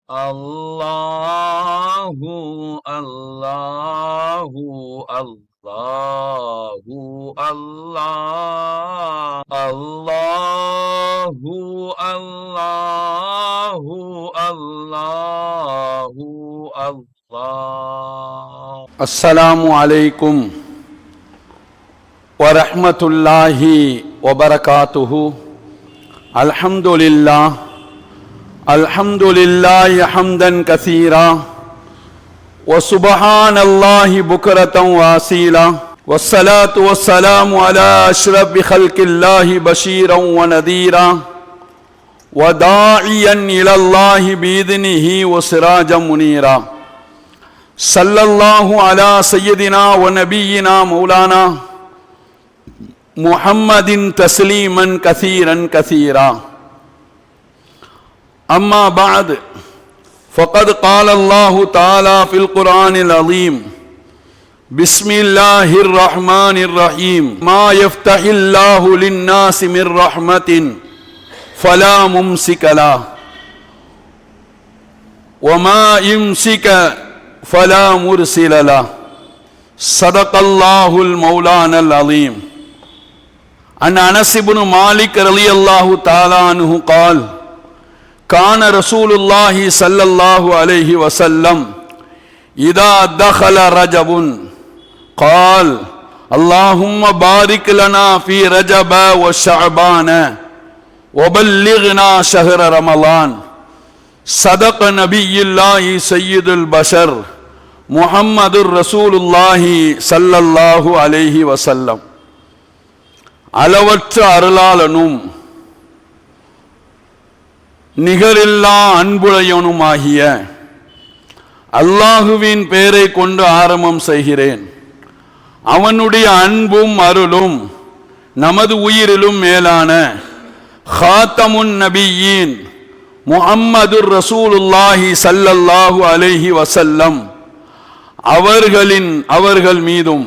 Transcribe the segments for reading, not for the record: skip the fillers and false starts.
Allahu Allahu Allahu Allah Allahu Allahu Allahu Allah. Assalamu alaikum wa rahmatullahi wa barakatuhu. Alhamdulillahi hamdan kathira wa subhanallahi bukratan wa asila wassalatu wassalamu ala ashrafi khalqillahi bashiran wa nadhira wa da'iyan ila Allahi biidhnihi wa sirajan munira. Sallallahu ala sayyidina wa nabiyyina maulana Muhammadin tasliman kathiran kathira. Amma ba'd, faqad qala Allahu ta'ala fil Qur'anil azim. Bismillahir rahmanir rahim. Ma yaftahillahu lin-nasi min rahmatin fala mumsika lahu wa ma yumsika فلا مرسل له صدق الله المولانا العظيم. عن أنس بن مالك رضي الله تعالى عنه قال كان رسول الله صلى الله عليه وسلم إذا دخل رجب قال اللهم بارك لنا في رجب وشعبان وبلغنا شهر رمضان. صدق نبي الله سيد البشر முஹம்மதுர் ரசூலுல்லாஹி ஸல்லல்லாஹு அலைஹி வஸல்லம். அளவற்ற அருளாளனும் நிகரில்லா அன்புடையனுமாகிய அல்லாஹுவின் பெயரை கொண்டு ஆரம்பம் செய்கிறேன். அவனுடைய அன்பும் அருளும் நமது உயிரிலும் மேலான ஹாத்தமுன் நபியீன் முஹம்மதுர் ரசூலுல்லாஹி ஸல்லல்லாஹு அலைஹி வஸல்லம் அவர்கள் மீதும்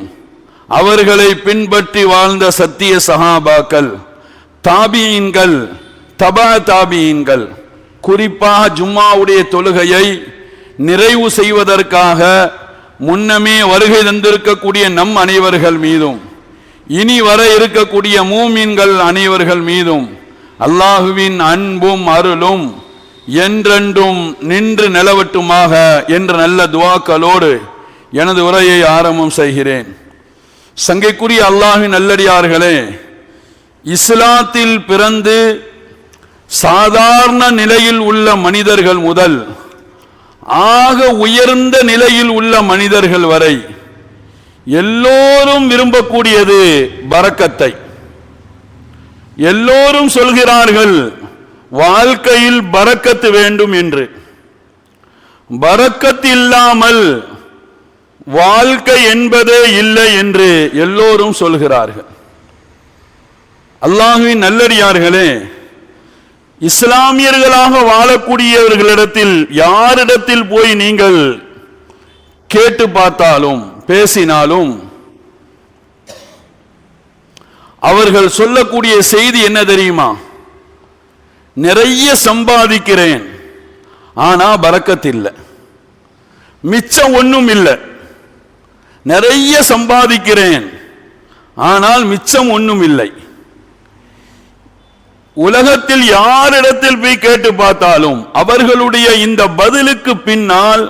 அவர்களை பின்பற்றி வாழ்ந்த சத்திய சஹாபாக்கள், தாபியீன்கள், தபா தாபியீன்கள், குறிப்பாக ஜும்மாவுடைய தொழுகையை நிறைவு செய்வதற்காக முன்னமே வருகை தந்திருக்கக்கூடிய நம் அனைவர்கள் மீதும் இனி வர இருக்கக்கூடிய மூமின்கள் அனைவர்கள் மீதும் அல்லாஹுவின் அன்பும் அருளும் என்றென்றும் நின்று நிலவட்டுமாக என்ற நல்ல துஆக்களோடு எனது உரையை ஆரம்பம் செய்கிறேன். சங்கைக்குரிய அல்லாஹ்வின் நல்லடியார்களே, இஸ்லாத்தில் பிறந்து சாதாரண நிலையில் உள்ள மனிதர்கள் முதல் ஆக உயர்ந்த நிலையில் உள்ள மனிதர்கள் வரை எல்லோரும் விரும்பக்கூடியது பரக்கத்தை. எல்லோரும் சொல்கிறார்கள் வாழ்க்கையில் பரக்கத்து வேண்டும் என்று. பரக்கத்து இல்லாமல் வாழ்க்கை என்பதே இல்லை என்று எல்லோரும் சொல்கிறார்கள். அல்லாஹ்வின் நல்லடியார்களே, இஸ்லாமியர்களாக வாழக்கூடியவர்களிடத்தில் யாரிடத்தில் போய் நீங்கள் கேட்டு பார்த்தாலும் பேசினாலும் அவர்கள் சொல்லக்கூடிய செய்தி என்ன தெரியுமா? நிறைய சம்பாதிக்கிறேன், ஆனா பரக்கத் இல்லை, மிச்சம் ஒன்றும் இல்லை. நிறைய சம்பாதிக்கிறேன், ஆனால் மிச்சம் ஒன்றும் இல்லை. உலகத்தில் யாரிடத்தில் போய் கேட்டு பார்த்தாலும் அவர்களுடைய இந்த பதிலுக்கு பின்னால்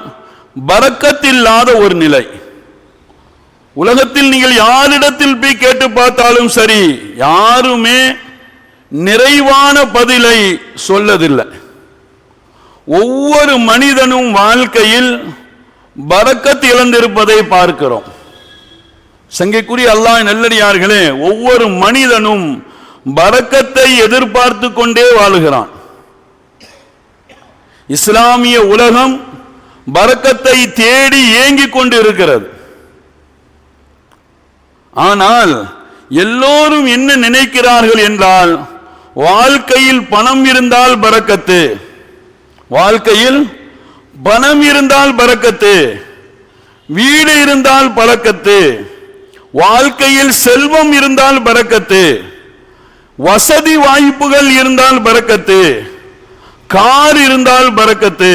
பரக்கத்தில்லாத ஒரு நிலை. உலகத்தில் நீங்கள் யாரிடத்தில் போய் கேட்டு பார்த்தாலும் சரி, யாருமே நிறைவான பதிலை சொல்லதில்லை. ஒவ்வொரு மனிதனும் வாழ்க்கையில் பரக்கத் இழந்திருப்பதை பார்க்கிறோம். சங்கைக்குரிய அல்லாஹ்வின் நல்லடியார்களே, ஒவ்வொரு மனிதனும் பரக்கத்தை எதிர்பார்த்து கொண்டே வாழுகிறான். இஸ்லாமிய உலகம் பரக்கத்தை தேடி ஏங்கிக் கொண்டு இருக்கிறது. ஆனால் எல்லோரும் என்ன நினைக்கிறார்கள் என்றால், வாழ்க்கையில் பணம் இருந்தால் பரக்கத்து, வாழ்க்கையில் பணம் இருந்தால் பரக்கத்து, வீடு இருந்தால் பரக்கத்து, வாழ்க்கையில் செல்வம் இருந்தால் பரக்கத்து, வசதி வாய்ப்புகள் இருந்தால் பரக்கத்து, கார் இருந்தால் பரக்கத்து,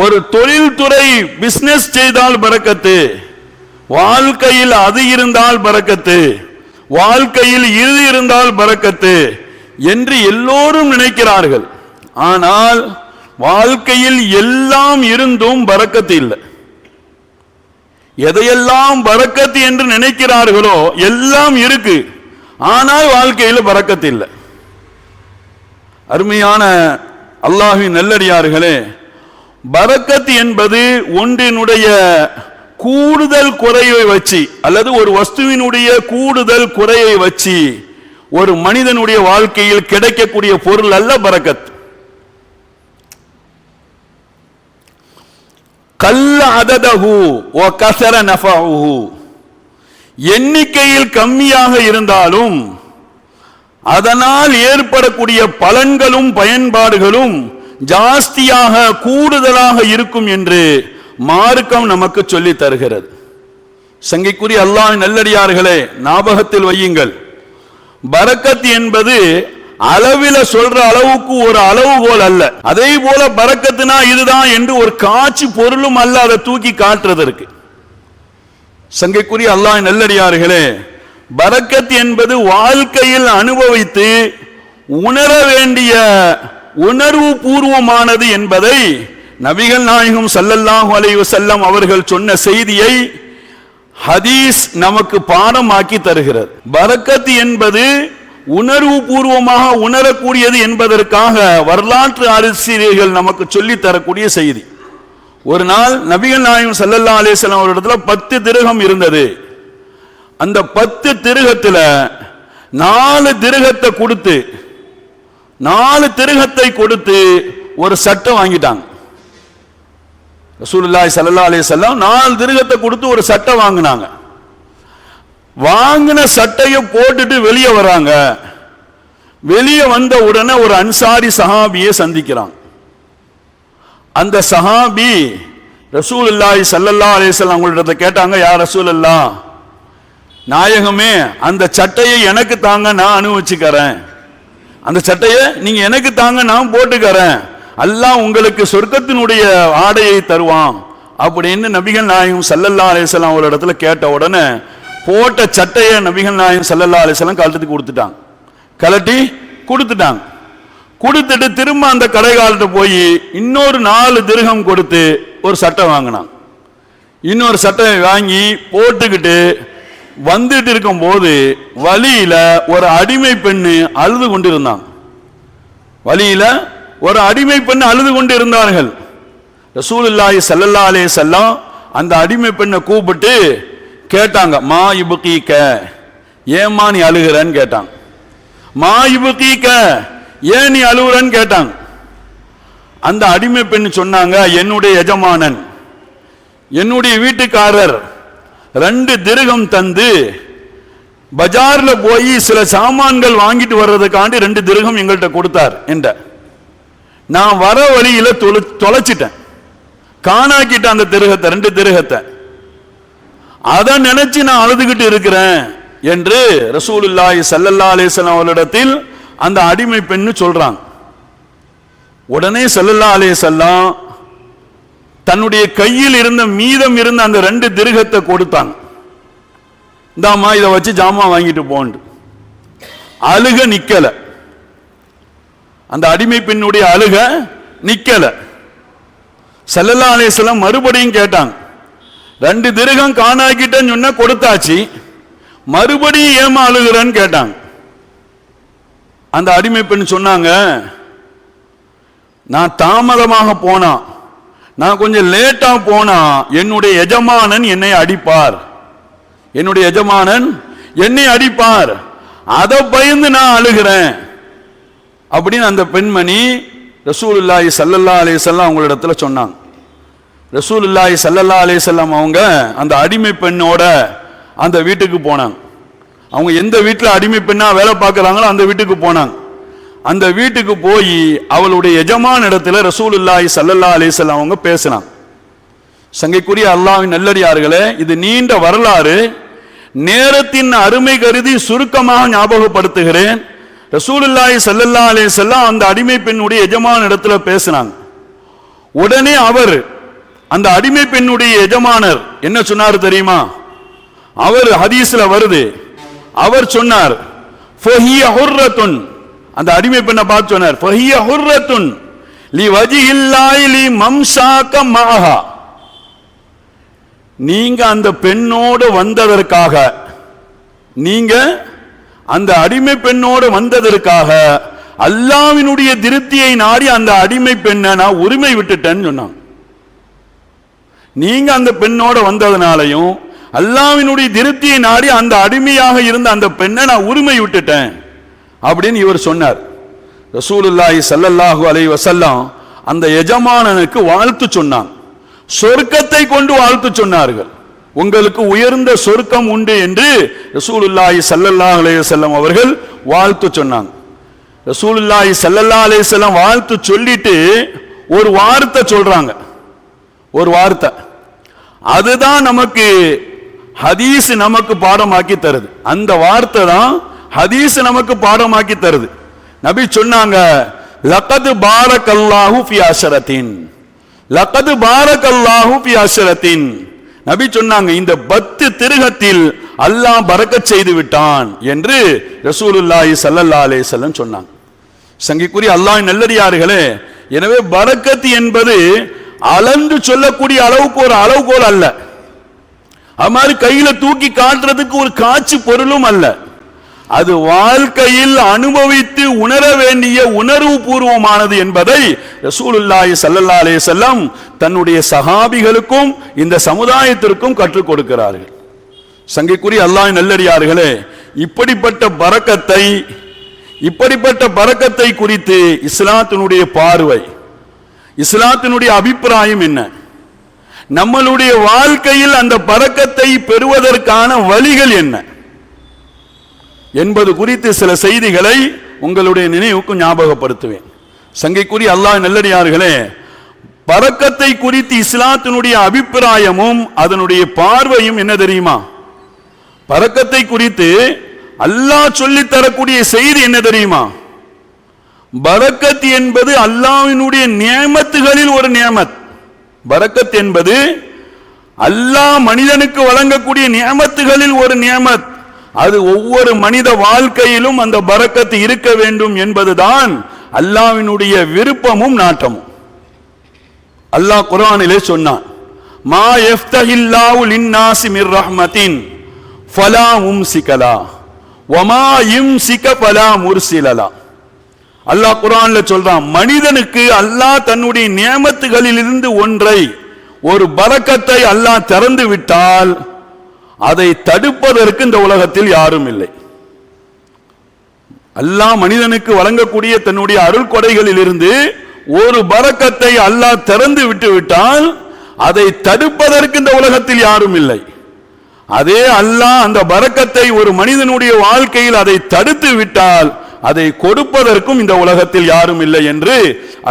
ஒரு தொழில்துறை பிசினஸ் செய்தால் பரக்கத்து, வாழ்க்கையில் அது இருந்தால் பரக்கத்து, வாழ்க்கையில் இது இருந்தால் பரக்கத்து என்று எல்லோரும் நினைக்கிறார்கள். ஆனால் வாழ்க்கையில் எல்லாம் இருந்தும் பரக்கத்து இல்லை. எதையெல்லாம் பரக்கத்து என்று நினைக்கிறார்களோ எல்லாம் இருக்கு, ஆனால் வாழ்க்கையில் பரக்கத்து இல்லை. அருமையான அல்லாஹ்வின் நல்லடியார்களே, பரக்கத்து என்பது ஒன்றினுடைய கூடுதல் குறையை வச்சு அல்லது ஒரு வஸ்துவினுடைய கூடுதல் குறையை வச்சு ஒரு மனிதனுடைய வாழ்க்கையில் கிடைக்கக்கூடிய பொருள் அல்ல பரக்கத். கல்ல அததஹு வ கஸர நஃபஹு, எண்ணிக்கையில் கம்மியாக இருந்தாலும் அதனால் ஏற்படக்கூடிய பலன்களும் பயன்பாடுகளும் ஜாஸ்தியாக கூடுதலாக இருக்கும் என்று மார்க்கம் நமக்கு சொல்லி தருகிறது. சங்கைக்குரிய அல்லாஹ்வின் நல்லடியார்களே, ஞாபகத்தில் வையுங்கள், பரக்கத் என்பது அளவில சொல்ற அளவுக்கு ஒரு அளவுகோல் அல்ல. அதே போல பரக்கத்துனா இதுதான் என்று ஒரு காட்சி பொருளும் அல்ல அதை தூக்கி காட்டுறதற்கு. சங்கைக்குரிய அல்லாஹ்வின் நல்லடியார்களே, பரக்கத் என்பது வாழ்க்கையில் அனுபவித்து உணர வேண்டிய உணர்வு பூர்வமானது என்பதை நபிகள் நாயகம் ஸல்லல்லாஹு அலைஹி வஸல்லம் அவர்கள் சொன்ன செய்தியை ஹதீஸ் நமக்கு பாடமாக்கி தருகிறது. பரக்கத் என்பது உணர்வு பூர்வமாக உணரக்கூடியது என்பதற்காக வரலாற்று ஆசிரியர்கள் நமக்கு சொல்லி தரக்கூடிய செய்தி. ஒரு நாள் நபிகள் நாயகம் ஸல்லல்லாஹு அலைஹி வஸல்லம் அவரிடத்துல 10 திரகம் இருந்தது. அந்த 10 திரகத்துல 4 திரகத்தை கொடுத்து 4 திரகத்தை கொடுத்து ஒரு சட்டை வாங்கிட்டாங்க. ரசூலுல்லாஹி ஸல்லல்லாஹு அலைஹி வஸல்லம் 4 திரகத்தை கொடுத்து ஒரு சட்டை வாங்கினாங்க. வாங்கின சட்டையை போட்டுட்டு வெளியே வராங்க. வெளியே வந்த உடனே ஒரு அன்சாரி சஹாபியை சந்திக்கிறாங்க. அந்த சஹாபி ரசூலுல்லாஹி ஸல்லல்லாஹு அலைஹி வஸல்லம் அவங்கள்ட்ட கேட்டாங்க, யா ரசூலல்லாஹ், நாயகமே அந்த சட்டையை எனக்கு தாங்க, நான் அனுபவிச்சுக்கிறேன். அந்த சட்டையை நீங்க எனக்கு தாங்க, நான் போட்டுக்கிறேன். அல்லாஹ் உங்களுக்கு சொர்க்கத்தினுடைய ஆடையை தருவான் அப்படின்னு நபிகள் நாயகம் ஸல்லல்லாஹு அலைஹி வஸல்லம் அவரிடத்துல கேட்ட உடனே போட்ட சட்டையை நபிகள் நாயகம் ஸல்லல்லாஹு அலைஹி வஸல்லம் கழட்டி கொடுத்துட்டாங்க. கழட்டி கொடுத்துட்டாங்க. கொடுத்துட்டு திரும்ப அந்த கடைக்கால்கிட்ட போய் இன்னொரு 4 திரகம் கொடுத்து ஒரு சட்டை வாங்கினாங்க. இன்னொரு சட்டையை வாங்கி போட்டுக்கிட்டு வந்துட்டு இருக்கும் போது வழியில ஒரு அடிமை பெண்ணு அழுது கொண்டிருந்தாங்க. வழியில ஒரு அடிமை பெண் அழுது கொண்டு இருந்தார்கள். ரசூலுல்லாஹி ஸல்லல்லாஹு அலைஹி வஸல்லம் அந்த அடிமை பெண்ணை கூப்பிட்டு கேட்டாங்க, மா யுபகீக, ஏமா நீ அழுகிறன்னு கேட்டாங்க. மா யுபகீக, ஏன் நீ அழுகிறன்னு கேட்டாங்க. அந்த அடிமை பெண் சொன்னாங்க, என்னுடைய எஜமானன், என்னுடைய வீட்டுக்காரர் 2 திரகம் தந்து பஜார்ல போய் சில சாமான்கள் வாங்கிட்டு வர்றதுக்காண்டி 2 திரகம் எங்கள்கிட்ட கொடுத்தார் என்ற. நான் வர வழியில தொலைச்சிட்டேன், காணாக்கிட்டேன் அந்த திரகத்தை, 2 திரகத்தை. அதை நினைச்சு நான் அழுதுகிட்டு இருக்கிறேன் என்று ரசூலுல்லாஹி ஸல்லல்லாஹு அலைஹி வஸல்லம் அவர்களிடத்தில் அந்த அடிமை பெண்ணு சொல்றாங்க. உடனே ஸல்லல்லாஹு அலைஹி வஸல்லம் தன்னுடைய கையில் இருந்த மீதம் இருந்த அந்த 2 திரகத்தை கொடுத்தாங்க. இந்தாமா இதை வச்சு ஜாமா வாங்கிட்டு போண்டு. அழுக நிக்கல, அந்த அடிமை பெண்ணுடைய அழுக நிக்கல. ஸல்லல்லாஹு அலைஹி வஸல்லம் மறுபடியும் கேட்டாங்க, 2 திரகம் காணாக்கிட்டேன்னு சொன்ன கொடுத்தாச்சு, மறுபடியும் ஏமா அழுகிறன்னு கேட்டாங்க. அந்த அடிமை பெண் சொன்னாங்க, நான் தாமதமாக போனா, நான் கொஞ்சம் லேட்டா போனா என்னுடைய எஜமானன் என்னை அடிப்பார், என்னுடைய எஜமானன் என்னை அடிப்பார், அதை பயந்து நான் அழுகிறேன் அப்படின்னு அந்த பெண்மணி ரசூலுல்லாஹி ஸல்லல்லாஹு அலைஹி வஸல்லம் அவங்களிடத்துல சொன்னாங்க. ரசூலுல்லாஹி ஸல்லல்லாஹு அலைஹி வஸல்லம் அவங்க அந்த அடிமை பெண்ணோட அந்த வீட்டுக்கு போனாங்க. அவங்க எந்த வீட்டில் அடிமை பெண்ணா வேலை பார்க்கறாங்களோ அந்த வீட்டுக்கு போனாங்க. அந்த வீட்டுக்கு போய் அவளுடைய எஜமான இடத்துல ரசூலுல்லாஹி ஸல்லல்லாஹு அலைஹி வஸல்லம் அவங்க பேசினாங்க. சங்கைக்குரிய அல்லாஹ்வின் நல்லடியார்களே, இது நீண்ட வரலாறு. நேரத்தின் அருமை கருதி சுருக்கமாக ஞாபகப்படுத்துகிறேன். ரசூலுல்லாஹி ஸல்லல்லாஹு அலைஹி வஸல்லம் அந்த அடிமை பெண்ணுடைய எஜமான இடத்துல பேசினாங்க. உடனே அவர் அந்த அடிமை பெண்ணுடைய எஜமானர் என்ன சொன்னார் தெரியுமா? அவர் ஹதீஸ்ல வருது, அவர் சொன்னார் ஃபஹிய ஹுர்ரத்துன், அந்த அடிமை பெண்ணை பார்த்து சொன்னார் ஃபஹிய ஹுர்ரத்துன் லி வஜிஹில்லாஹி லி மம்சாக மஹா, நீங்க அந்த பெண்ணோடு வந்ததற்காக, நீங்க அந்த அடிமை பெண்ணோடு வந்ததற்காக அல்லாஹ்வினுடைய திருப்தியை நாடி அந்த அடிமை பெண்ணை நான் உரிமை விட்டுட்டேன்னு சொன்னாங்க. நீங்க அந்த பெண்ணோட வந்ததனாலையும் அல்லாஹ்வினுடைய திருப்தியை நாடி அந்த அடிமையாக இருந்த அந்த பெண்ணை நான் உரிமை விட்டுட்டேன் அப்படின்னு இவர் சொன்னார். ரசூலுல்லாஹி ஸல்லல்லாஹு அலைஹி வஸல்லம் அந்த எஜமானனுக்கு வாழ்த்து சொன்னாங்க, சொர்க்கத்தை கொண்டு வாழ்த்து சொன்னார்கள். உங்களுக்கு உயர்ந்த சொர்க்கம் உண்டு என்று ரசூலுல்லாஹி ஸல்லல்லாஹு அலைஹி வஸல்லம் அவர்கள் வாழ்த்து சொன்னாங்க. ரசூலுல்லாஹி ஸல்லல்லாஹு அலைஹி வஸல்லம் வாழ்த்து சொல்லிட்டு ஒரு வார்த்தை சொல்றாங்க, ஒரு வார்த்தை, அதுதான் நமக்கு ஹதீஸ் நமக்கு பாடமாக்கி தருது. அந்த வார்த்தை தான் ஹதீஸ் நமக்கு பாடமாக்கி தருது. நபி சொன்னாங்க லகத் பாரக்கல்லாஹு ஃபி அஷரத்தின், லகத் பாரக்கல்லாஹு ஃபி அஷரத்தின். நபி சொன்னாங்க இந்த 10 திருகத்தில் அல்லாஹ் பரக்கத் செய்து விட்டான் என்று ரசூலுல்லாஹி ஸல்லல்லாஹு அலைஹி வஸல்லம் சொன்னாங்க. சங்கிக்குரிய அல்லாஹ்வின் நல்லடியார்களே, எனவே பரக்கத் என்பது அளந்து சொல்லக்கூடிய அளவுக்கு ஒரு அளவுகோல் அல்ல, அது மாதிரி கையில தூக்கி காட்டுறதுக்கு ஒரு காட்சி பொருளும் அல்ல. அது வாழ்க்கையில் அனுபவித்து உணர வேண்டிய உணர்வு பூர்வமானது என்பதை ரசூலுல்லாஹி ஸல்லல்லாஹு அலைஹி வஸல்லம் தன்னுடைய சஹாபிகளுக்கும் இந்த சமுதாயத்திற்கும் கற்றுக் கொடுக்கிறார்கள். சங்கைக்குரிய அல்லாஹ்வின் நல்லடியார்களே, இப்படிப்பட்ட பரக்கத்தை குறித்து இஸ்லாத்தினுடைய பார்வை, இஸ்லாத்தினுடைய அபிப்பிராயம் என்ன? நம்மளுடைய வாழ்க்கையில் அந்த பரக்கத்தை பெறுவதற்கான வழிகள் என்ன என்பது குறித்து சில செய்திகளை உங்களுடைய நினைவுக்கு ஞாபகப்படுத்துவேன். சங்கைக்குரிய அல்லாஹ் நல்லடியார்களே, பரக்கத்தை குறித்து இஸ்லாத்தினுடைய அபிப்பிராயமும் அதனுடைய பார்வையும் என்ன தெரியுமா? பரக்கத்தை குறித்து அல்லாஹ் சொல்லித் தரக்கூடிய செய்தி என்ன தெரியுமா? பரக்கத் என்பது அல்லாஹ்வினுடைய நியமத்துகளில் ஒரு நியமத். பரக்கத் என்பது அல்லாஹ் மனிதனுக்கு வழங்கக்கூடிய நியமத்துகளில் ஒரு நியமத். அது ஒவ்வொரு மனித வாழ்க்கையிலும் அந்த பரக்கத் இருக்க வேண்டும் என்பதுதான் அல்லாஹ்வினுடைய விருப்பமும் நாட்டமும். அல்லாஹ் குர்ஆனிலே சொன்னான், மா யஃப்தஹில்லாஹு லின்னாஸி மிர் ரஹ்மத்தின் ஃபலா மும்சிகலா வமா யும்சிக ஃபலா முர்சிலலா. அல்லாஹ் குர்ஆன்ல சொல்றான், மனிதனுக்கு அல்லாஹ் தன்னுடைய நியமத்துகளில் இருந்து ஒன்றை, ஒரு பரக்கத்தை அல்லாஹ் திறந்து விட்டால் அதை தடுப்பதற்கு இந்த உலகத்தில் யாரும் இல்லை. அல்லாஹ் மனிதனுக்கு வழங்கக்கூடிய தன்னுடைய அருள் கொடைகளில் இருந்து ஒரு பரக்கத்தை அல்லாஹ் திறந்து விட்டு விட்டால் அதை தடுப்பதற்கு இந்த உலகத்தில் யாரும் இல்லை. அதே அல்லாஹ் அந்த பரக்கத்தை ஒரு மனிதனுடைய வாழ்க்கையில் அதை தடுத்து விட்டால் அதை கொடுப்பதற்கும் இந்த உலகத்தில் யாரும் இல்லை என்று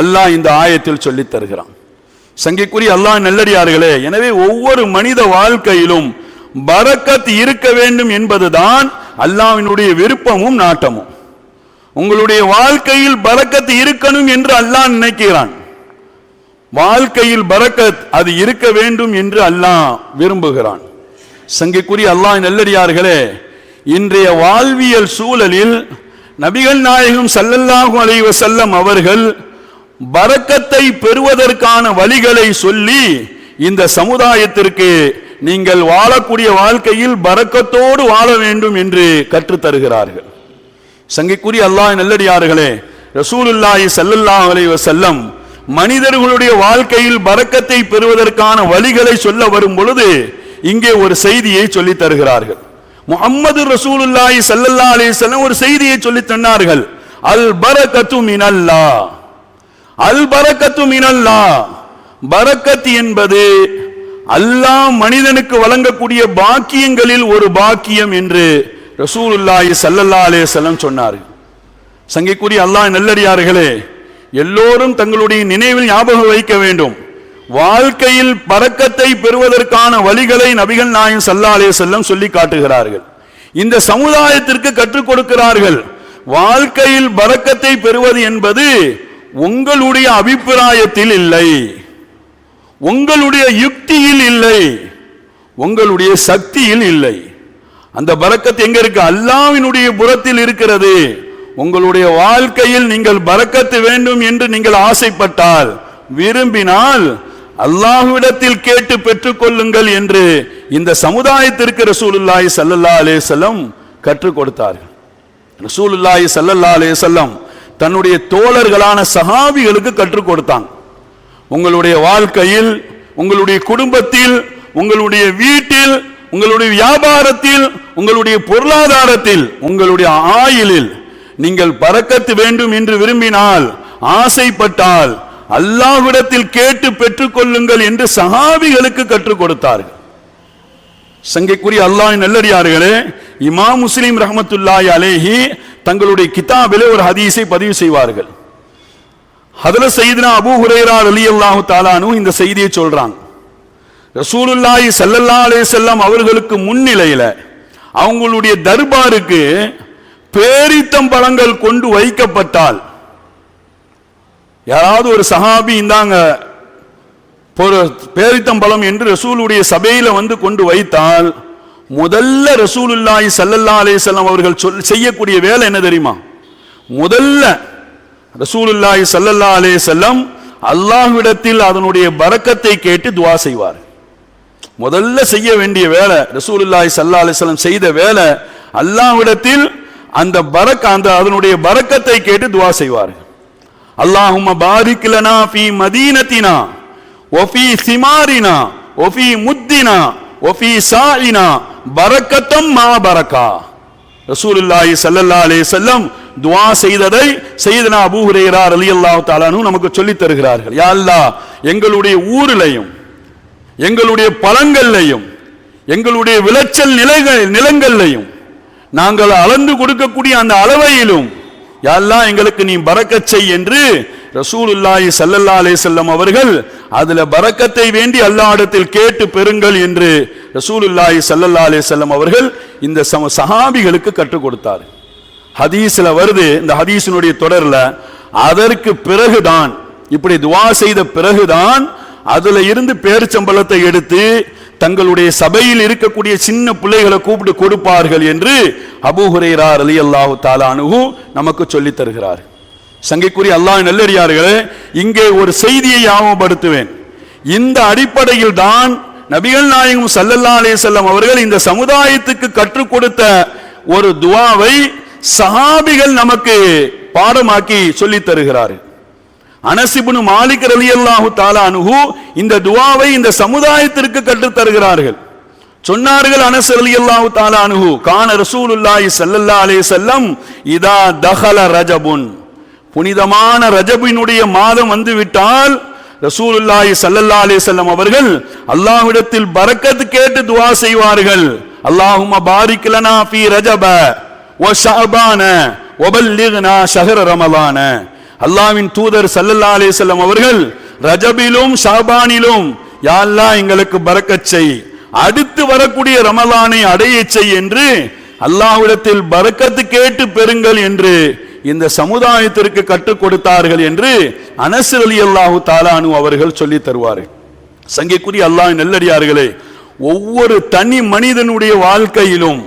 அல்லாஹ் இந்த ஆயத்தில் சொல்லித் தருகிறான். சங்கைக்குரிய அல்லாஹ் நல்லடியார்களே, எனவே ஒவ்வொரு மனித வாழ்க்கையிலும் பரக்கத் இருக்க வேண்டும் என்பதுதான் அல்லாஹ்வினுடைய விருப்பமும் நாட்டமும். உங்களுடைய வாழ்க்கையில் பரக்கத் இருக்கணும் என்று அல்லாஹ் நினைக்கிறான். வாழ்க்கையில் பரக்கத் அது இருக்க வேண்டும் என்று அல்லாஹ் விரும்புகிறான். சங்கைக்குரிய அல்லாஹ் நல்லடியார்களே, இன்றைய வாழ்வியல் சூழலில் நபிகள் நாயகம் ஸல்லல்லாஹு அலைஹி வஸல்லம் அவர்கள் பரக்கத்தை பெறுவதற்கான வழிகளை சொல்லி இந்த சமுதாயத்திற்கு நீங்கள் வாழக்கூடிய வாழ்க்கையில் பரக்கத்தோடு வாழ வேண்டும் என்று கற்றுத் தருகிறார்கள். சங்கைக்குரிய அல்லாஹ் நல்லடியார்களே, ரசூலுல்லாஹி ஸல்லல்லாஹு அலைஹி வஸல்லம் மனிதர்களுடைய வாழ்க்கையில் பரக்கத்தை பெறுவதற்கான வழிகளை சொல்ல வரும் பொழுது இங்கே ஒரு செய்தியை சொல்லித் தருகிறார்கள். முஹம்மது ரசூலுல்லாஹி ஸல்லல்லாஹு அலைஹி வஸல்லம் ஒரு செய்தியை சொல்லித் தந்தார்கள். அல் பரக்கத்து மினல்லாஹ், அல் பரக்கத்து மினல்லாஹ். பரக்கத் என்பது அல்லாஹ் மனிதனுக்கு வழங்கக்கூடிய பாக்கியங்களில் ஒரு பாக்கியம் என்று ரசூலுல்லாஹி ஸல்லல்லாஹு அலைஹி வஸல்லம் சொன்னார்கள். சங்கைக்குரிய அல்லாஹ் நல்லடியார்களே, எல்லோரும் தங்களுடைய நினைவில் ஞாபகம் வைக்க வேண்டும். வாழ்க்கையில் பரக்கத்தை பெறுவதற்கான வழிகளை நபிகள் நாயகம் ஸல்லல்லாஹு அலைஹி வஸல்லம் சொல்லி காட்டுகிறார்கள். இந்த சமுதாயத்திற்கு கற்றுக் கொடுக்கிறார்கள். வாழ்க்கையில் பரக்கத்தை பெறுவது என்பது உங்களுடைய அபிப்பிராயத்தில் இல்லை, உங்களுடைய யுக்தியில் இல்லை, உங்களுடைய சக்தியில் இல்லை. அந்த பரக்கத் எங்க இருக்கு? அல்லாஹ்வினுடைய புறத்தில் இருக்கிறது. உங்களுடைய வாழ்க்கையில் நீங்கள் பரக்கத்து வேண்டும் என்று நீங்கள் ஆசைப்பட்டால், விரும்பினால் அல்லாஹ்விடத்தில் கேட்டு பெற்றுக் கொள்ளுங்கள் என்று இந்த சமுதாயத்திற்கு ரசூலுல்லாஹி ஸல்லல்லாஹு அலைஹி வஸல்லம் கற்றுக் கொடுத்தார்கள். ரசூலுல்லாஹி ஸல்லல்லாஹு அலைஹி வஸல்லம் தன்னுடைய தோழர்களான சஹாபிகளுக்கு கற்றுக் கொடுத்தாங்க. உங்களுடைய வாழ்க்கையில், உங்களுடைய குடும்பத்தில், உங்களுடைய வீட்டில், உங்களுடைய வியாபாரத்தில், உங்களுடைய பொருளாதாரத்தில், உங்களுடைய ஆயுளில் நீங்கள் பரக்கத்து வேண்டும் என்று விரும்பினால், ஆசைப்பட்டால் அல்லாஹ்விடத்தில் கேட்டு பெற்றுக் கொள்ளுங்கள் என்று சஹாபிகளுக்கு கற்றுக் கொடுத்தார்கள். சங்கைக்குரிய அல்லாஹ்வின் நல்லடியார்களே, இமாம் முஸ்லிம் ரஹ்மத்துல்லாஹி அலைஹி தங்களுடைய கிதாபிலே ஒரு ஹதீஸை பதிவு செய்வார்கள். ஹதரத் சையதுனா அபூ ஹுரைரா ரலியல்லாஹு தஆலா அன்ஹு இந்த செய்தியை சொல்றாங்க. ரசூலுல்லாஹி ஸல்லல்லாஹு அலைஹி வஸல்லம் அவர்களுக்கு முன்னிலையில அவங்களுடைய தர்பாருக்கு பேரித்தம்பழங்கள் கொண்டு வைக்கப்பட்டால், யாராவது ஒரு சஹாபி இந்தாங்க பேரித்தம்பழம் என்று ரசூலுடைய சபையில வந்து கொண்டு வைத்தால், முதல்ல ரசூலுல்லாஹி ஸல்லல்லாஹு அலைஹி வஸல்லம் அவர்கள் செய்யக்கூடிய வேலை என்ன தெரியுமா? முதல்ல ரசூலுல்லாஹி ஸல்லல்லாஹு அலைஹி வஸல்லம் அல்லாஹ்விடத்தில் அதனுடைய பரக்கத்தை கேட்டு துஆ செய்வார். முதல்ல செய்ய வேண்டிய வேலை, ரசூலுல்லாஹி ஸல்லல்லாஹு அலைஹி வஸல்லம் செய்த வேலை, அல்லாஹ்விடத்தில் அந்த அதனுடைய பரக்கத்தை கேட்டு துஆ செய்வார். அல்லாஹும்ம பாரிக் லனா ஃபீ மதீனத்தினா வஃபீ சிமாரினா வஃபீ முத்தினா வஃபீ சாயினா பரக்கத்தம் மா பரக்கா. ரசூலுல்லாஹி ஸல்லல்லாஹு அலைஹி வஸல்லம் துஆ செய்ததை சையதுனா அபூ ஹுரைரா ரலியல்லாஹு தஆலா அன்ஹு நமக்கு சொல்லித் தருகிறார்கள். யா அல்லாஹ், எங்களுடைய ஊரிலையும், எங்களுடைய பழங்கள்லையும், எங்களுடைய விளைச்சல் நிலங்கள்லையும் நாங்கள் அளந்து கொடுக்கக்கூடிய அந்த அளவையிலும் யா அல்லாஹ் எங்களுக்கு நீ பரக்கத் செய் என்று ரசூலுல்லாஹி ஸல்லல்லாஹு அலைஹி வஸல்லம் அவர்கள் அதுல பரக்கத்தை வேண்டி அல்லாஹ்விடத்தில் கேட்டு பெறுங்கள் என்று ரசூலுல்லாஹி ஸல்லல்லாஹு அலைஹி வஸல்லம் அவர்கள் இந்த சஹாபிகளுக்கு கற்றுக் கொடுத்தார். ஹதீஸ்ல வருது, இந்த ஹதீஸினுடைய தொடர்ல, அதற்கு பிறகுதான், இப்படி துஆ செய்த பிறகுதான் அதுல இருந்து பேரிச்சம்பழத்தை எடுத்து தங்களுடைய சபையில் இருக்கக்கூடிய சின்ன பிள்ளைகளை கூப்பிட்டு கொடுப்பார்கள் என்று அபூ ஹுரைரா ரலியல்லாஹு தஆலா அன்ஹு நமக்கு சொல்லித் தருகிறார். சங்கைக்குரிய அல்லாஹ்வின் நல்லடியார்களே, இங்கே ஒரு செய்தியை ஞாபகப்படுத்துவேன். இந்த அடிப்படையில் தான் நபிகள் நாயகம் ஸல்லல்லாஹு அலைஹி வஸல்லம் அவர்கள் இந்த சமுதாயத்துக்கு கற்றுக் கொடுத்த ஒரு துஆவை சஹாபிகள் நமக்கு பாடமாக்கி சொல்லித் தருகிறார்கள். அனஸ் இப்னு மாலிக் ரலியல்லாஹு தஆலா அன்ஹு இந்த துஆவை இந்த சமுதாயத்திற்கு கற்றுத் தருகிறார்கள். சொன்னார்கள் அனஸ் ரலியல்லாஹு தஆலா அன்ஹு, கான ரசூலுல்லாஹி ஸல்லல்லாஹு அலைஹி வஸல்லம் இதா தஹல ரஜபுன், புனிதமான ரஜபினுடைய மாதம் வந்து விட்டால் ரசூலுல்லாஹி ஸல்லல்லாஹு அலைஹி வஸல்லம் அவர்கள் அல்லாஹ்விடத்தில் பரக்கத் கேட்டு துஆ செய்வார்கள். அல்லாஹும்ம பாரிக் லனா ஃபீ ரஜப வ ஷஅபான வ பல்லிக்னா ஷஹ்ர ரமலான. அல்லாஹ்வின் தூதர் ஸல்லல்லாஹு அலைஹி வஸல்லம் அவர்கள் ரஜபிலும் ஷஅபானிலும் யா அல்லாஹ் எங்களுக்கு பரக்கத் செய், அடுத்து வரக்கூடிய ரமலானை அடைய செய் என்று அல்லாஹ்விடத்தில் பரக்கத் கேட்டு பெறுங்கள் என்று இந்த சமுதாயத்திற்கு கற்றுக் கொடுத்தார்கள் என்று அனஸ் ரலியல்லாஹு தஆலா அன்ஹு அவர்கள் சொல்லி தருவார்கள். சங்கைக்குரிய அல்லாஹ்வின் நல்லடியார்களே, ஒவ்வொரு தனி மனிதனுடைய வாழ்க்கையிலும்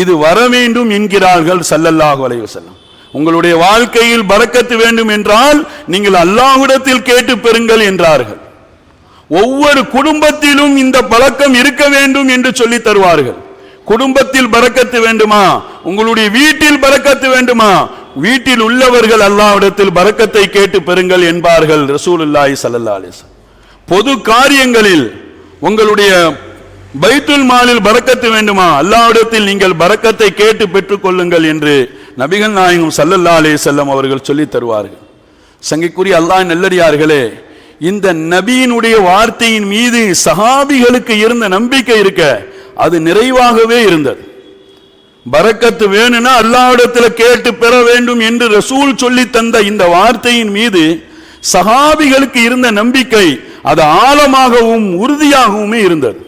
இது வர வேண்டும் என்கிறார்கள் ஸல்லல்லாஹு அலைஹி வஸல்லம். உங்களுடைய வாழ்க்கையில் பரக்கத்து வேண்டும் என்றால் நீங்கள் அல்லாஹ்விடத்தில் கேட்டு பெறுங்கள் என்றார்கள். ஒவ்வொரு குடும்பத்திலும் இந்த பழக்கம் இருக்க வேண்டும் என்று சொல்லி தருவார்கள். குடும்பத்தில் பரக்கத்து வேண்டுமா, உங்களுடைய வீட்டில் பரக்கத்து வேண்டுமா, வீட்டில் உள்ளவர்கள் அல்லாஹ்விடத்தில் பரக்கத்தை கேட்டு பெறுங்கள் என்பார்கள் ரசூலுல்லாஹி ஸல்லல்லாஹு அலைஹி வஸல்லம். பொது காரியங்களில் உங்களுடைய பைத்துல் மாலில் பரக்கத்து வேண்டுமா, அல்லாஹ்விடத்தில் நீங்கள் பரக்கத்தை கேட்டு பெற்றுக் கொள்ளுங்கள் என்று நபிகள் நாயகம் ஸல்லல்லாஹு அலைஹி வஸல்லம் அவர்கள் சொல்லி தருவார்கள். சங்கைக்குரிய அல்லாஹ்வின் நல்லடியார்களே, இந்த நபியினுடைய வார்த்தையின் மீது சஹாபிகளுக்கு இருந்த நம்பிக்கை இருக்க, அது நிறைவாகவே இருந்தது. பரக்கத்து வேணும்னா அல்லாஹ்விடத்தில் கேட்டு பெற வேண்டும் என்று ரசூல் சொல்லி தந்த இந்த வார்த்தையின் மீது சஹாபிகளுக்கு இருந்த நம்பிக்கை அது ஆழமாகவும் உறுதியாகவுமே இருந்தது.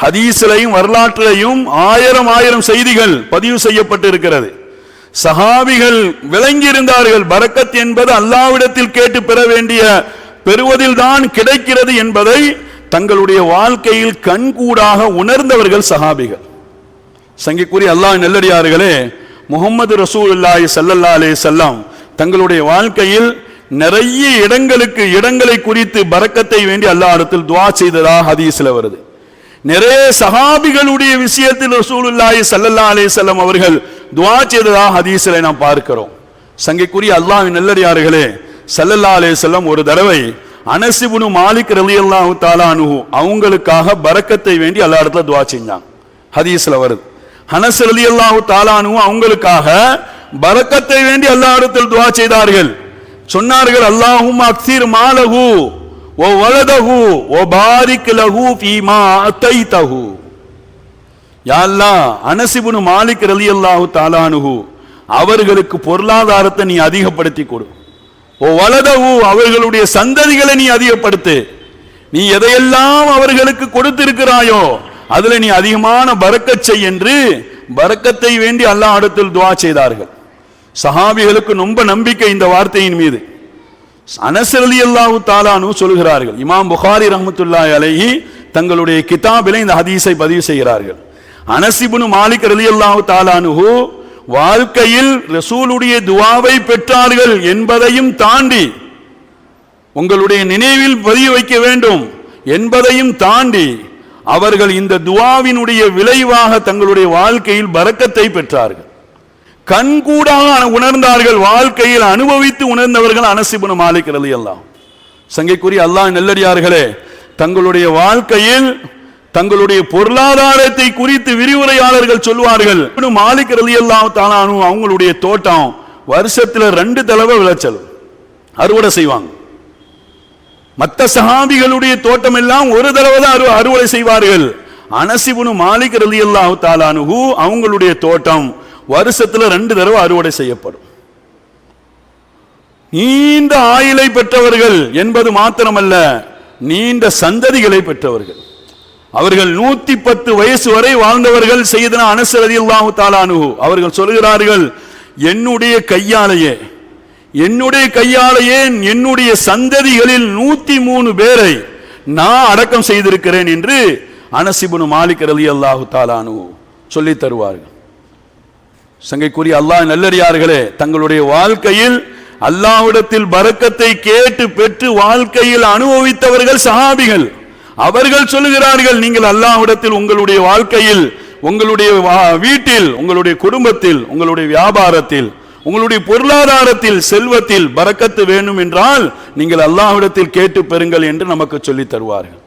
ஹதீஸ்லையும் வரலாற்றிலையும் ஆயிரம் செய்திகள் பதிவு செய்யப்பட்டிருக்கிறது. சஹாபிகள் விளங்கி இருந்தார்கள், பரக்கத் என்பது அல்லாஹ்விடத்தில் கேட்டு பெற வேண்டிய பெறுவதில் தான் கிடைக்கிறது என்பதை தங்களுடைய வாழ்க்கையில் கண்கூடாக உணர்ந்தவர்கள் சஹாபிகள். சங்கிக்குரிய அல்லாஹ் நல்லடியார்களே, முஹம்மது ரசூலுல்லாஹி ஸல்லல்லாஹு அலைஹி வஸல்லம் தங்களுடைய வாழ்க்கையில் நிறைய இடங்களை குறித்து பரக்கத்தை வேண்டி அல்லாஹ்விடத்தில் துஆ செய்ததா ஹதீஸ்ல வருது. நிறைய சஹாபிகளுடைய விஷயத்தில் ரசூலுல்லாஹி ஸல்லல்லாஹு அலைஹி வஸல்லம் அவர்கள் துஆ செய்ததா ஹதீஸ்ல நாம் பார்க்கிறோம். சங்கிக்குரிய அல்லாஹ்வின் நல்லடியார்களே, ஸல்லல்லாஹு அலைஹி வஸல்லம் ஒரு தடவை அனஸ் இப்னு மாலிக் ரலியல்லாஹு தஆலா அன்ஹு அவங்களுக்காக பரக்கத்தை வேண்டி அல்லாஹ்விடத்தில் துஆ செஞ்சாங்க. ஹதீஸ்ல வருது. அனஸ் ரலியல்லாஹு தஆலா அன்ஹு அவங்களுக்காக பரக்கத்தை வேண்டி அல்லாஹ்விடத்தில் துஆ செய்தார்கள். சொன்னார்கள், அல்லாஹும்ம அக்ஸிர் மாலஹு வ வலதஹு வ பாரிக் லஹு ஃபீமா அதைதஹு. யா அல்லாஹ், அனஸ் இப்னு மாலிக் ரலியல்லாஹு தஆலா அன்ஹு அவர்களுக்கு பொருளாதாரத்தை நீ அதிகப்படுத்தி கொடு. ஓ வலதஹு, அவர்களுடைய சந்ததிகளை நீ அதிகப்படுத்து. நீ எதையெல்லாம் அவர்களுக்கு கொடுத்திருக்கிறாயோ அதுல நீ அதிகமான பரக்கத் செய் என்று பரக்கத்தை வேண்டி அல்லாஹ்விடத்தில் துஆ செய்தார்கள். சஹாபிகளுக்கு ரொம்ப நம்பிக்கை இந்த வார்த்தையின் மீது. அனஸ் ரலியல்லாஹு தஆலா அன்ஹு சொல்கிறார்கள், இமாம் புகாரி ரஹ்மத்துல்லாஹி அலைஹி தங்களுடைய கிதாபிலே இந்த ஹதீஸை பதிவு செய்கிறார்கள். அனஸ் இப்னு மாலிக் ரலியல்லாஹு தஆலா அன்ஹு வாழ்க்கையில் ரசூலுடைய துஆவை பெற்றார்கள் என்பதையும் தாண்டி, உங்களுடைய நினைவில் பதிய வைக்க வேண்டும் என்பதையும் தாண்டி, அவர்கள் இந்த துஆவினுடைய விளைவாக தங்களுடைய வாழ்க்கையில் பரக்கத்தை பெற்றார்கள். கண்கூடாக உணர்ந்தார்கள், வாழ்க்கையில் அனுபவித்து உணர்ந்தவர்கள் அனஸ் இப்னு மாலிக் ரலியல்லாஹு. சங்கைக்குரிய அல்லாஹ் நல்லடியார்களே, தங்களுடைய வாழ்க்கையில் தங்களுடைய பொருளாதாரத்தை குறித்து விரிவுரையாளர்கள் சொல்வார்கள். இப்னு மாலிக் ரலியல்லாஹு தஆலா அன்ஹு அவங்களுடைய தோட்டம் வருஷத்துல 2 தடவை விளைச்சல் அறுவடை செய்வாங்க. மற்ற சஹாபிகளுடைய தோட்டம் எல்லாம் ஒரு தடவை தான் அறுவடை செய்வார்கள். அனஸ் இப்னு மாலிக் ரலியல்லாஹு தஆலா அன்ஹு அவங்களுடைய தோட்டம் வருஷத்துல 2 தடவை அறுவடை செய்யப்படும். நீண்ட ஆயுளை பெற்றவர்கள் என்பது மாத்திரமல்ல, நீண்ட சந்ததிகளை பெற்றவர்கள். அவர்கள் 110 வயசு வரை வாழ்ந்தவர்கள். சையதுனா அனஸ் ரலியல்லாஹு தஆலா அன்ஹு அவர்கள் சொல்கிறார்கள், என்னுடைய கையாலேயே என்னுடைய சந்ததிகளில் 103 பேரை நான் அடக்கம் செய்திருக்கிறேன் என்று அனஸ் இப்னு மாலிக் ரலியல்லாஹு தஆலா அன்ஹு சொல்லி தருவார்கள். சங்கைக்குரிய அல்லாஹ் நல்லடியார்களே, தங்களுடைய வாழ்க்கையில் அல்லாஹ்விடத்தில் பரக்கத்தை கேட்டு பெற்று வாழ்க்கையில் அனுபவித்தவர்கள் சஹாபிகள். அவர்கள் சொல்லுகிறார்கள், நீங்கள் அல்லாஹ்விடத்தில் உங்களுடைய வாழ்க்கையில், உங்களுடைய வீட்டில், உங்களுடைய குடும்பத்தில், உங்களுடைய வியாபாரத்தில், உங்களுடைய பொருளாதாரத்தில், செல்வத்தில் பரக்கத்து வேண்டும் என்றால் நீங்கள் அல்லாஹ்விடத்தில் கேட்டு பெறுங்கள் என்று நமக்கு சொல்லி தருவார்கள்.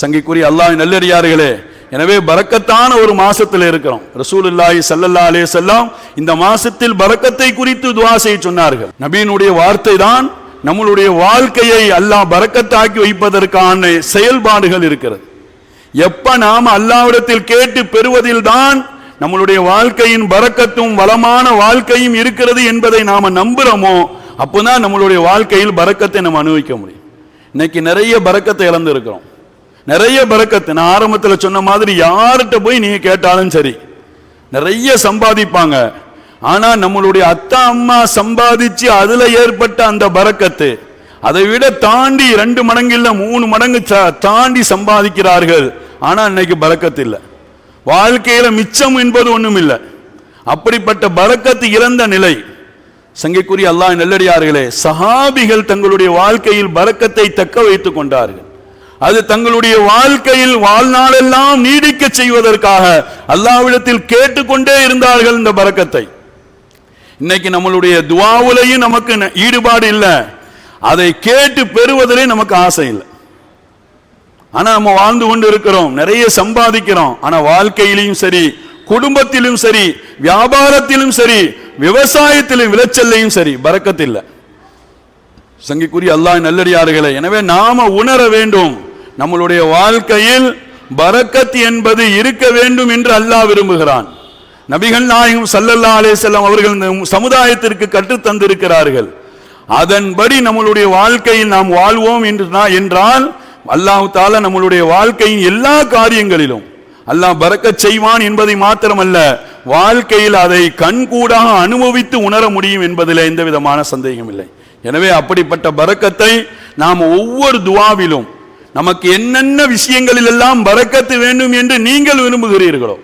சங்கைக்குரிய அல்லாஹ் நல்லடியார்களே, எனவே பரக்கத்தான ஒரு மாசத்தில் இருக்கிறோம். ரசூலுல்லாஹி ஸல்லல்லாஹு அலைஹி வஸல்லம் இந்த மாசத்தில் பரக்கத்தை குறித்து துஆ செய்ய சொன்னார்கள். நபியினுடைய வார்த்தை தான் நம்மளுடைய வாழ்க்கையை அல்லாஹ் பரக்கத்தாக்கி வைப்பதற்கான செயல்பாடுகள் இருக்கிறது. எப்ப நாம் அல்லாஹ்விடத்தில் கேட்டு பெறுவதில் தான் நம்மளுடைய வாழ்க்கையின் பரக்கத்தும் வளமான வாழ்க்கையும் இருக்கிறது என்பதை நாம நம்புறோமோ அப்போதான் நம்மளுடைய வாழ்க்கையில் பரக்கத்தை நம்ம அனுபவிக்க முடியும். இன்னைக்கு நிறைய பரக்கத்தை இழந்து இருக்கிறோம். நிறைய பரக்கத்து, நான் ஆரம்பத்தில் சொன்ன மாதிரி யார்கிட்ட போய் நீங்க கேட்டாலும் சரி, நிறைய சம்பாதிப்பாங்க. ஆனா நம்மளுடைய அத்தா அம்மா சம்பாதிச்சு அதுல ஏற்பட்ட அந்த பரக்கத்து அதை விட தாண்டி 2 மடங்கு இல்ல 3 மடங்கு தாண்டி சம்பாதிக்கிறார்கள். ஆனா இன்னைக்கு பரக்கத்து இல்லை, வாழ்க்கையில மிச்சம் என்பது ஒண்ணும் இல்லை. அப்படிப்பட்ட பரக்கத்து இழந்த நிலை. சங்கைக்குரிய அல்லாஹ் நல்லடியார்களே, சஹாபிகள் தங்களுடைய வாழ்க்கையில் பரக்கத்தை தக்க வைத்துக் கொண்டார்கள். அது தங்களுடைய வாழ்க்கையில் வாழ்நாளெல்லாம் நீடிக்க செய்வதற்காக அல்லாஹ்விடத்தில் கேட்டுக்கொண்டே இருந்தார்கள் இந்த பரக்கத்தை. இன்னைக்கு நம்மளுடைய துஆவுலையும் நமக்கு ஈடுபாடு இல்லை, அதை கேட்டு பெறுவதிலே நமக்கு ஆசை இல்லை. ஆனா நம்ம வாழ்ந்து கொண்டு இருக்கிறோம், நிறைய சம்பாதிக்கிறோம். ஆனா வாழ்க்கையிலும் சரி, குடும்பத்திலும் சரி, வியாபாரத்திலும் சரி, விவசாயத்திலும் விளைச்சல்லையும் சரி பரக்கத்து இல்லை. சங்கைக்குரிய அல்லாஹ் நல்லடியார்களே, எனவே நாம உணர வேண்டும், நம்மளுடைய வாழ்க்கையில் பரக்கத் என்பது இருக்க வேண்டும் என்று அல்லாஹ் விரும்புகிறான். நபிகள் நாயகம் ஸல்லல்லாஹு அலைஹி வஸல்லம் அவர்கள் இந்த சமுதாயத்திற்கு கற்றுத் தந்திருக்கிறார்கள். அதன்படி நம்மளுடைய வாழ்க்கையில் நாம் வாழ்வோம் என்றால் அல்லாஹ் தஆலா நம்மளுடைய வாழ்க்கையின் எல்லா காரியங்களிலும் அல்லாஹ் பரக்கத் செய்வான் என்பதை மாத்திரமல்ல, வாழ்க்கையில் அதை கண்கூடாக அனுபவித்து உணர முடியும் என்பதில் எந்த விதமான சந்தேகம் இல்லை. எனவே அப்படிப்பட்ட பரக்கத்தை நாம் ஒவ்வொரு துஆவிலும் நமக்கு என்னென்ன விஷயங்களில் எல்லாம் பரக்கத்து வேண்டும் என்று நீங்கள் விரும்புகிறீர்களோ,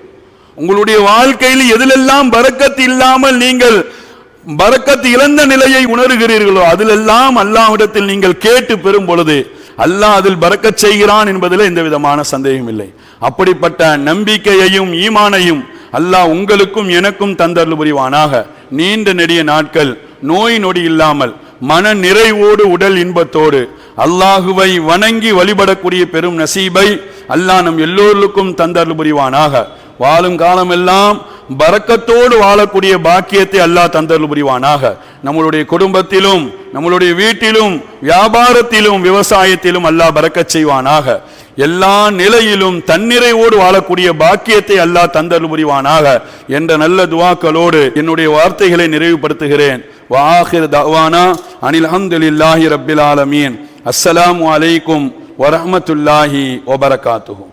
உங்களுடைய வாழ்க்கையில் எதிலெல்லாம் பரக்கத்து இல்லாமல் நீங்கள் பரக்கத்து இழந்த நிலையை உணர்கிறீர்களோ அதிலெல்லாம் அல்லாஹ்விடத்தில் நீங்கள் கேட்டு பெறும் பொழுது அல்லாஹ் அதில் பரக்கத் செய்கிறான் என்பதில் எந்த விதமான சந்தேகம் இல்லை. அப்படிப்பட்ட நம்பிக்கையையும் ஈமானையும் அல்லாஹ் உங்களுக்கும் எனக்கும் தந்தருள் புரிவானாக. நீண்ட நெடிய நாட்கள் நோய் நொடி இல்லாமல் மன நிறைவோடு உடல் இன்பத்தோடு அல்லாஹுவை வணங்கி வழிபடக்கூடிய பெரும் நசீபை அல்லாஹ் நம் எல்லோருக்கும் தந்தருள் புரிவானாக. வாழும் காலமெல்லாம் பரக்கத்தோடு வாழக்கூடிய பாக்கியத்தை அல்லாஹ் தந்தருள் புரிவானாக. நம்மளுடைய குடும்பத்திலும் நம்மளுடைய வீட்டிலும் வியாபாரத்திலும் விவசாயத்திலும் அல்லாஹ் பரக்கத் செய்வானாக. எல்லா நிலையிலும் தன்னிறைவோடு வாழக்கூடிய பாக்கியத்தை அல்லாஹ் தந்தருள் புரிவானாக என்ற நல்ல துஆக்களோடு என்னுடைய வார்த்தைகளை நிறைவுபடுத்துகிறேன். வ ஆகிர் தஅவானா அனில் ஹம்துலில்லாஹி ரப்பில் ஆலமீன். அஸ்ஸலாமு அலைக்கும் வ ரஹ்மத்துல்லாஹி வ பரகாத்துஹு.